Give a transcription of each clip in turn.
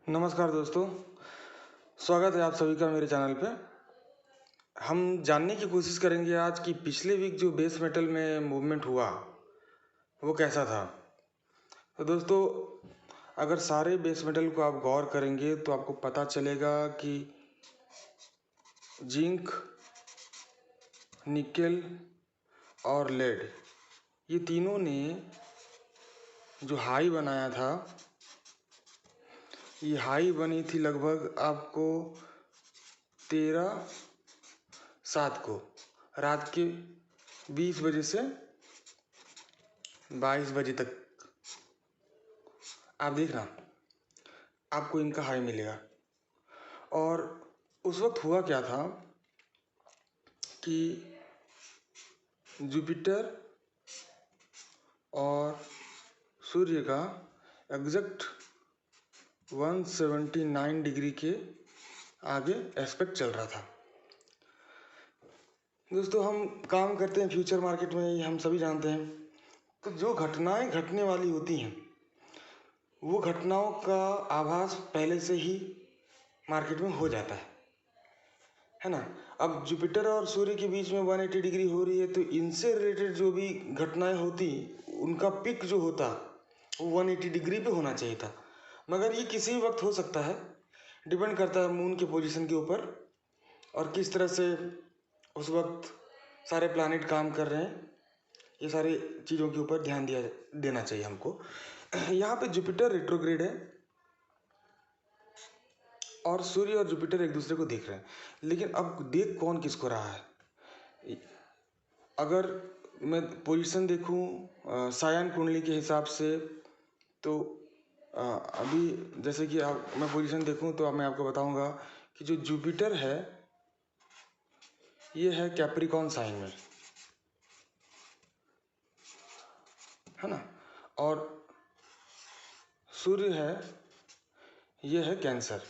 नमस्कार दोस्तों, स्वागत है आप सभी का मेरे चैनल पे। हम जानने की कोशिश करेंगे आज कि पिछले वीक जो बेस मेटल में मूवमेंट हुआ वो कैसा था। तो दोस्तों, अगर सारे बेस मेटल को आप गौर करेंगे तो आपको पता चलेगा कि जिंक, निकेल और लेड ये तीनों ने जो हाई बनाया था, ये हाई बनी थी लगभग आपको 13/7 को रात के 20 बजे से 22 बजे तक। आप देखना, आपको इनका हाई मिलेगा। और उस वक्त हुआ क्या था कि जुपिटर और सूर्य का एग्जैक्ट 179 डिग्री के आगे एस्पेक्ट चल रहा था। दोस्तों, हम काम करते हैं फ्यूचर मार्केट में, ये हम सभी जानते हैं। तो जो घटनाएं घटने वाली होती हैं वो घटनाओं का आभास पहले से ही मार्केट में हो जाता है ना। अब जुपिटर और सूर्य के बीच में 180 डिग्री हो रही है, तो इनसे रिलेटेड जो भी घटनाएं होती उनका पिक जो होता वो 180 डिग्री पे होना चाहिए था, मगर ये किसी भी वक्त हो सकता है। डिपेंड करता है मून के पोजीशन के ऊपर और किस तरह से उस वक्त सारे प्लैनेट काम कर रहे हैं। ये सारी चीज़ों के ऊपर ध्यान देना चाहिए हमको। यहाँ पे जुपिटर रेट्रोग्रेड है और सूर्य और जुपिटर एक दूसरे को देख रहे हैं, लेकिन अब देख कौन किसको रहा है। अगर मैं पोजीशन देखूं सायन कुंडली के हिसाब से, तो अभी जैसे कि मैं पोजीशन देखूं तो मैं आपको बताऊंगा कि जो जुपिटर है ये है कैप्रिकॉर्न साइन में, है ना, और सूर्य है ये है कैंसर।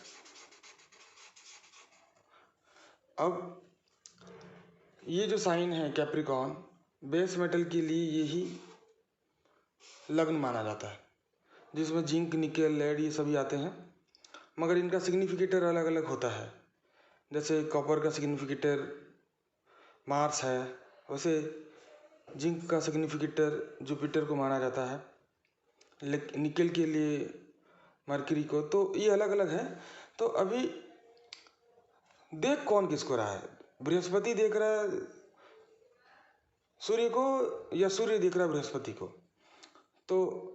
अब ये जो साइन है कैप्रिकॉर्न, बेस मेटल के लिए यही लग्न माना जाता है, जिसमें जिंक, निकेल, लेड ये सभी आते हैं, मगर इनका सिग्निफिकेटर अलग अलग होता है। जैसे कॉपर का सिग्निफिकेटर मार्स है, वैसे जिंक का सिग्निफिकेटर जुपिटर को माना जाता है, निकेल के लिए मरकरी को। तो ये अलग अलग है। तो अभी देख कौन किसको रहा है, बृहस्पति देख रहा है सूर्य को या सूर्य देख रहा है बृहस्पति को। तो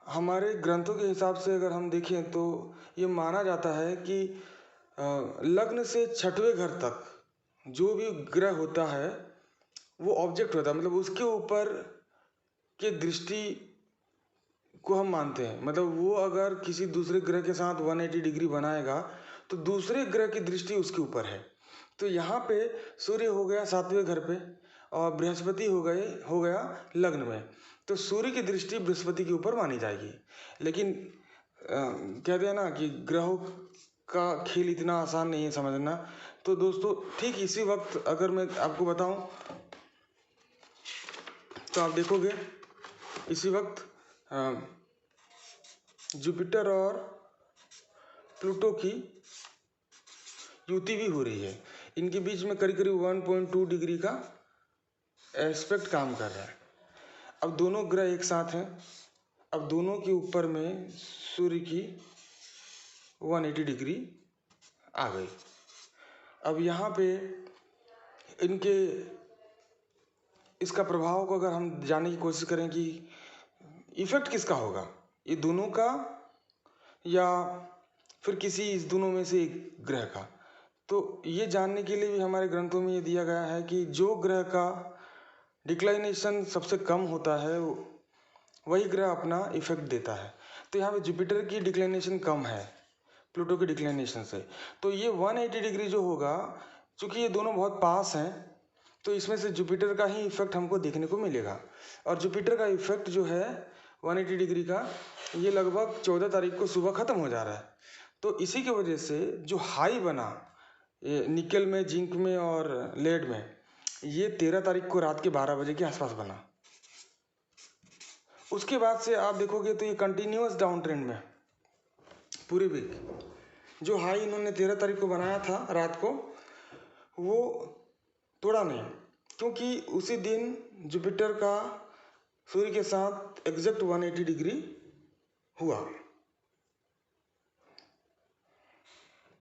हमारे ग्रंथों के हिसाब से अगर हम देखें तो ये माना जाता है कि लग्न से 6वें घर तक जो भी ग्रह होता है वो ऑब्जेक्ट होता है, मतलब उसके ऊपर के दृष्टि को हम मानते हैं। मतलब वो अगर किसी दूसरे ग्रह के साथ 180 डिग्री बनाएगा तो दूसरे ग्रह की दृष्टि उसके ऊपर है। तो यहाँ पे सूर्य हो गया 7वें घर पे और बृहस्पति हो गया लग्न में, तो सूर्य की दृष्टि बृहस्पति के ऊपर मानी जाएगी। लेकिन कहते हैं ना कि ग्रहों का खेल इतना आसान नहीं है समझना। तो दोस्तों, ठीक इसी वक्त अगर मैं आपको बताऊं तो आप देखोगे इसी वक्त जुपिटर और प्लूटो की युति भी हो रही है। इनके बीच में करीब करीब 1.2 डिग्री का एस्पेक्ट काम कर रहा है। अब दोनों ग्रह एक साथ हैं। अब दोनों के ऊपर में सूर्य की 180 डिग्री आ गई। अब यहाँ पे इसका प्रभाव को अगर हम जानने की कोशिश करें कि इफेक्ट किसका होगा, ये दोनों का या फिर किसी इस दोनों में से एक ग्रह का, तो ये जानने के लिए भी हमारे ग्रंथों में ये दिया गया है कि जो ग्रह का डिक्लाइनेशन सबसे कम होता है वही ग्रह अपना इफेक्ट देता है। तो यहाँ पे जुपिटर की डिक्लाइनेशन कम है प्लूटो के डिक्लाइनेशन से, तो ये 180 डिग्री जो होगा, चूंकि ये दोनों बहुत पास हैं, तो इसमें से जुपिटर का ही इफेक्ट हमको देखने को मिलेगा। और जुपिटर का इफेक्ट जो है 180 डिग्री का, ये लगभग 14 तारीख को सुबह ख़त्म हो जा रहा है। तो इसी की वजह से जो हाई बना ये निकेल में, जिंक में और लेड में, ये 13 तारीख को रात के 12 बजे के आसपास बना। उसके बाद से आप देखोगे तो ये कंटिन्यूअस डाउन ट्रेंड में, पूरे वीक। जो हाई इन्होंने 13 तारीख को बनाया था रात को, वो तोड़ा नहीं, क्योंकि उसी दिन जुपिटर का सूर्य के साथ एग्जैक्ट 180 डिग्री हुआ।